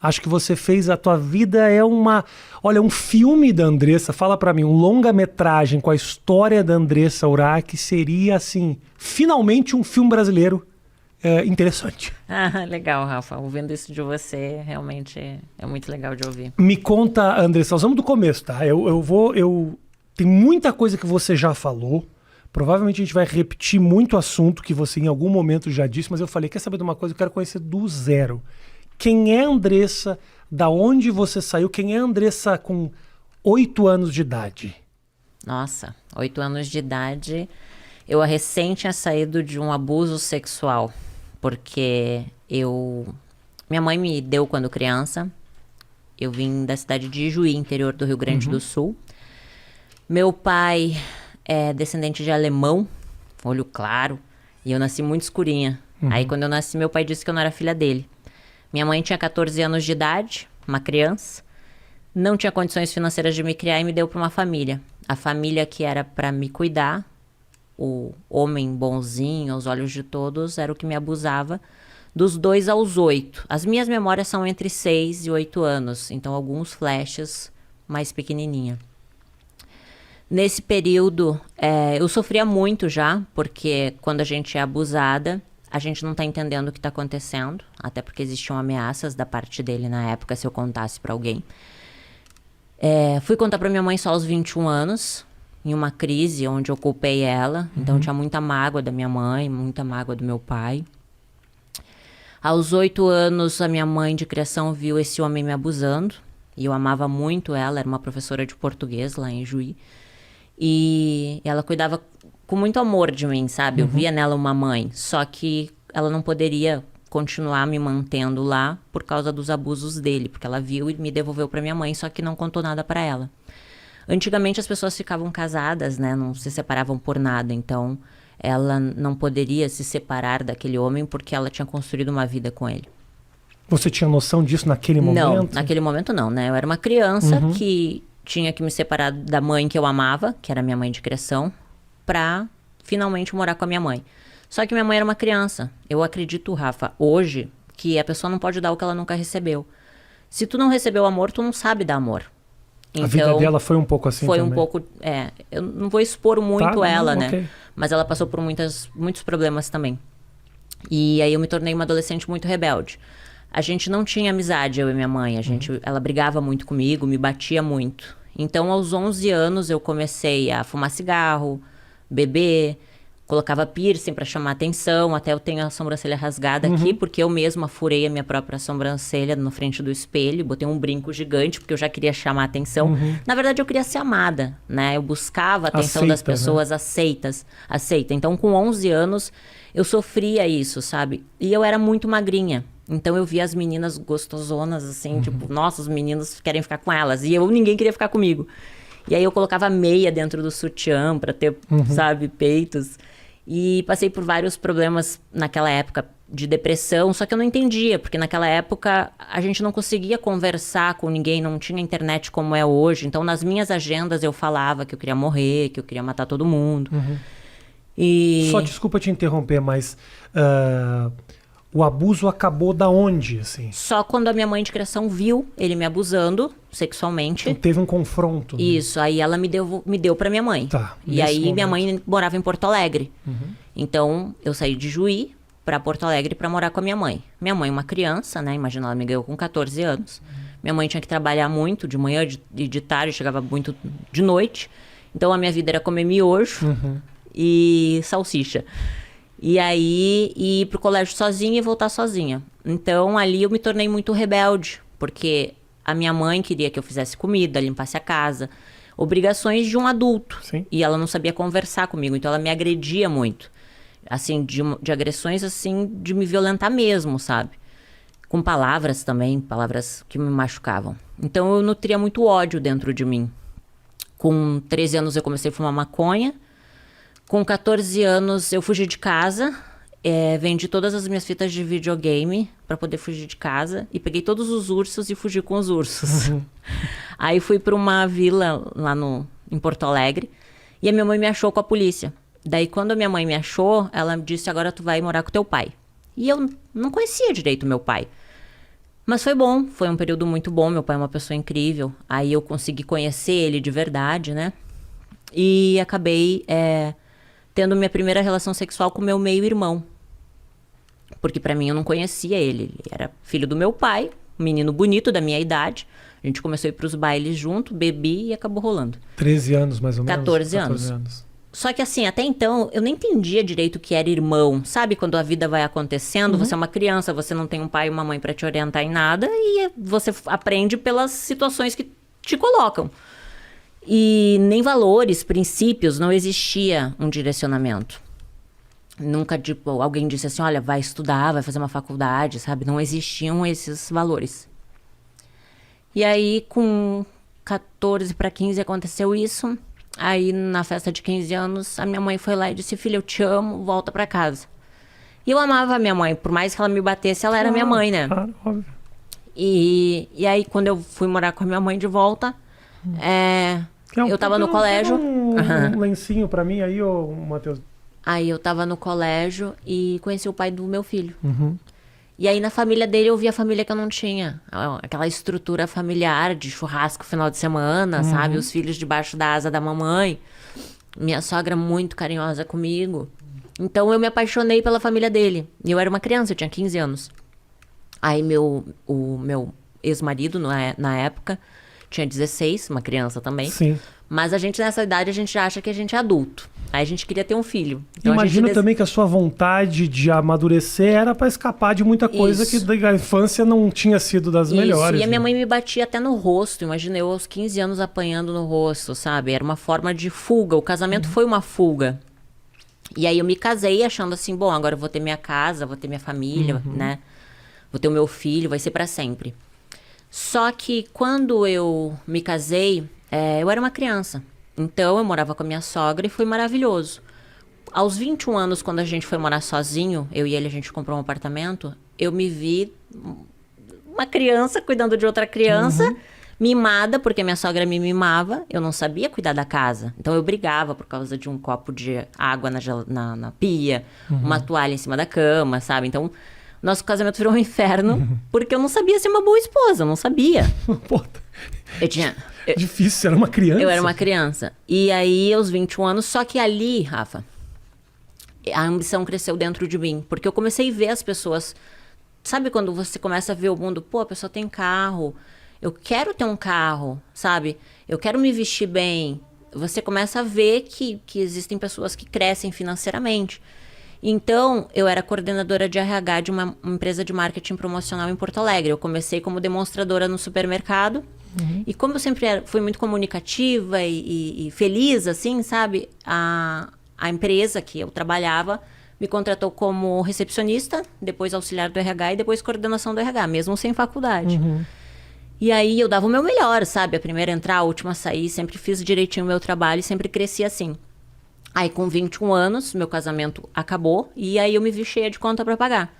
Acho que você fez, a tua vida é olha, um filme da Andressa, fala pra mim, um longa-metragem com a história da Andressa Urach seria, assim, finalmente um filme brasileiro interessante. Ah, legal, Rafa. Ouvindo isso de você, realmente é muito legal de ouvir. Me conta, Andressa, nós vamos do começo, tá? Tem muita coisa que você já falou. Provavelmente a gente vai repetir muito assunto que você em algum momento já disse, mas eu falei, quer saber de uma coisa? Eu quero conhecer do zero. Quem é a Andressa? Da onde você saiu? Quem é a Andressa com 8 anos de idade? Nossa, 8 anos de idade, eu recém tinha saído de um abuso sexual, porque minha mãe me deu quando criança, eu vim da cidade de Ijuí, interior do Rio Grande do Sul. Meu pai é descendente de alemão, olho claro, e eu nasci muito escurinha. Aí quando eu nasci, meu pai disse que eu não era filha dele. Minha mãe tinha 14 anos de idade, uma criança, não tinha condições financeiras de me criar e me deu para uma família. A família que era para me cuidar, o homem bonzinho, aos olhos de todos, era o que me abusava, dos 2 aos 8. As minhas memórias são entre 6 e 8 anos, então alguns flashes mais pequenininha. Nesse período, eu sofria muito já, porque quando a gente é abusada, a gente não tá entendendo o que tá acontecendo, até porque existiam ameaças da parte dele na época, se eu contasse pra alguém. Fui contar pra minha mãe só aos 21 anos, em uma crise onde eu culpei ela. Então eu tinha muita mágoa da minha mãe, muita mágoa do meu pai. Aos 8 anos, a minha mãe de criação viu esse homem me abusando, e eu amava muito ela, era uma professora de português lá em Juí. E ela cuidava com muito amor de mim, sabe? Eu via nela uma mãe, só que ela não poderia continuar me mantendo lá por causa dos abusos dele, porque ela viu e me devolveu para minha mãe, só que não contou nada para ela. Antigamente as pessoas ficavam casadas, né? Não se separavam por nada, então ela não poderia se separar daquele homem porque ela tinha construído uma vida com ele. Você tinha noção disso naquele momento? Não, naquele momento não, né? Eu era uma criança que tinha que me separar da mãe que eu amava, que era minha mãe de criação, pra finalmente morar com a minha mãe. Só que minha mãe era uma criança. Eu acredito, Rafa, hoje, que a pessoa não pode dar o que ela nunca recebeu. Se tu não recebeu amor, tu não sabe dar amor. Então, a vida dela foi um pouco assim foi também. Um pouco, eu não vou expor muito ela, né? Okay. Mas ela passou por muitos problemas também. E aí eu me tornei uma adolescente muito rebelde. A gente não tinha amizade, eu e minha mãe. Ela brigava muito comigo, me batia muito. Então, aos 11 anos, eu comecei a fumar cigarro, beber, colocava piercing para chamar atenção. Até eu tenho a sobrancelha rasgada aqui, porque eu mesma furei a minha própria sobrancelha na frente do espelho. Botei um brinco gigante, porque eu já queria chamar atenção. Na verdade, eu queria ser amada, né? Eu buscava a atenção das pessoas, né? Aceita. Então, com 11 anos, eu sofria isso, sabe? E eu era muito magrinha. Então, eu via as meninas gostosonas, assim, tipo, nossa, os meninos querem ficar com elas. E ninguém queria ficar comigo. E aí, eu colocava meia dentro do sutiã pra ter, sabe, peitos. E passei por vários problemas naquela época de depressão, só que eu não entendia, porque naquela época a gente não conseguia conversar com ninguém, não tinha internet como é hoje. Então, nas minhas agendas, eu falava que eu queria morrer, que eu queria matar todo mundo. Só desculpa te interromper, mas o abuso acabou da onde, assim? Só quando a minha mãe de criação viu ele me abusando sexualmente. Então, teve um confronto. Né? Isso, aí ela me deu pra minha mãe. Tá, e aí momento. minha mãe morava em Porto Alegre. Então, eu saí de Juí pra Porto Alegre pra morar com a minha mãe. Minha mãe, uma criança, né? Imagina, ela me ganhou com 14 anos. Minha mãe tinha que trabalhar muito, de manhã e de tarde, chegava muito de noite. Então, a minha vida era comer miojo e salsicha. E aí, ir pro colégio sozinha e voltar sozinha. Então, ali eu me tornei muito rebelde, porque a minha mãe queria que eu fizesse comida, limpasse a casa, obrigações de um adulto. Sim. E ela não sabia conversar comigo, então ela me agredia muito. Assim, de agressões, assim, de me violentar mesmo, sabe? Com palavras também, palavras que me machucavam. Então, eu nutria muito ódio dentro de mim. Com 13 anos, eu comecei a fumar maconha. Com 14 anos, eu fugi de casa, vendi todas as minhas fitas de videogame para poder fugir de casa e peguei todos os ursos e fugi com os ursos. Aí fui para uma vila lá em Porto Alegre e a minha mãe me achou com a polícia. Daí, quando a minha mãe me achou, ela disse, agora tu vai morar com teu pai. E eu não conhecia direito meu pai. Mas foi bom, foi um período muito bom. Meu pai é uma pessoa incrível. Aí eu consegui conhecer ele de verdade, né? E acabei tendo minha primeira relação sexual com meu meio-irmão. Porque pra mim eu não conhecia ele. Ele era filho do meu pai, um menino bonito da minha idade. A gente começou a ir pros bailes junto, bebi e acabou rolando. 13 anos, mais ou menos? 14 anos. Só que assim, até então, eu nem entendia direito o que era irmão. Sabe quando a vida vai acontecendo, você é uma criança, você não tem um pai e uma mãe pra te orientar em nada. E você aprende pelas situações que te colocam. E nem valores, princípios, não existia um direcionamento. Nunca, tipo, alguém disse assim, olha, vai estudar, vai fazer uma faculdade, sabe? Não existiam esses valores. E aí, com 14 para 15 aconteceu isso. Aí, na festa de 15 anos, a minha mãe foi lá e disse, filha, eu te amo, volta pra casa. E eu amava a minha mãe, por mais que ela me batesse, ela era minha mãe, né? Claro, óbvio. E aí, quando eu fui morar com a minha mãe de volta, eu tava no colégio. Um lencinho pra mim aí, ô Matheus. Aí eu tava no colégio e conheci o pai do meu filho. E aí na família dele eu vi a família que eu não tinha. Aquela estrutura familiar de churrasco final de semana, sabe? Os filhos debaixo da asa da mamãe. Minha sogra muito carinhosa comigo. Então eu me apaixonei pela família dele. E eu era uma criança, eu tinha 15 anos. Aí o meu ex-marido, na época, tinha 16, uma criança também. Sim. Mas a gente, nessa idade, a gente já acha que a gente é adulto. Aí a gente queria ter um filho. Então, imagino também que a sua vontade de amadurecer era para escapar de muita coisa que da infância não tinha sido das melhores. E a minha mãe me batia até no rosto. Imagina eu aos 15 anos apanhando no rosto, sabe? Era uma forma de fuga. O casamento foi uma fuga. E aí eu me casei achando assim, bom, agora eu vou ter minha casa, vou ter minha família, né? Vou ter o meu filho, vai ser para sempre. Só que quando eu me casei, eu era uma criança. Então, eu morava com a minha sogra e foi maravilhoso. Aos 21 anos, quando a gente foi morar sozinho, eu e ele, a gente comprou um apartamento, eu me vi uma criança cuidando de outra criança, mimada, porque minha sogra me mimava. Eu não sabia cuidar da casa. Então, eu brigava por causa de um copo de água na pia, uma toalha em cima da cama, sabe? Então, nosso casamento virou um inferno, porque eu não sabia ser uma boa esposa, eu não sabia. Pô, Eu tinha... difícil, era uma criança. Eu era uma criança. E aí, aos 21 anos, só que ali, Rafa, a ambição cresceu dentro de mim. Porque eu comecei a ver as pessoas... Sabe quando você começa a ver o mundo? Pô, a pessoa tem carro. Eu quero ter um carro, sabe? Eu quero me vestir bem. Você começa a ver que existem pessoas que crescem financeiramente. Então, eu era coordenadora de RH de uma empresa de marketing promocional em Porto Alegre. Eu comecei como demonstradora no supermercado. E como eu sempre fui muito comunicativa e feliz, assim, sabe? A empresa que eu trabalhava me contratou como recepcionista, depois auxiliar do RH e depois coordenação do RH, mesmo sem faculdade. E aí eu dava o meu melhor, sabe? A primeira a entrar, a última a sair, sempre fiz direitinho o meu trabalho e sempre cresci assim. Aí com 21 anos, meu casamento acabou e aí eu me vi cheia de conta para pagar.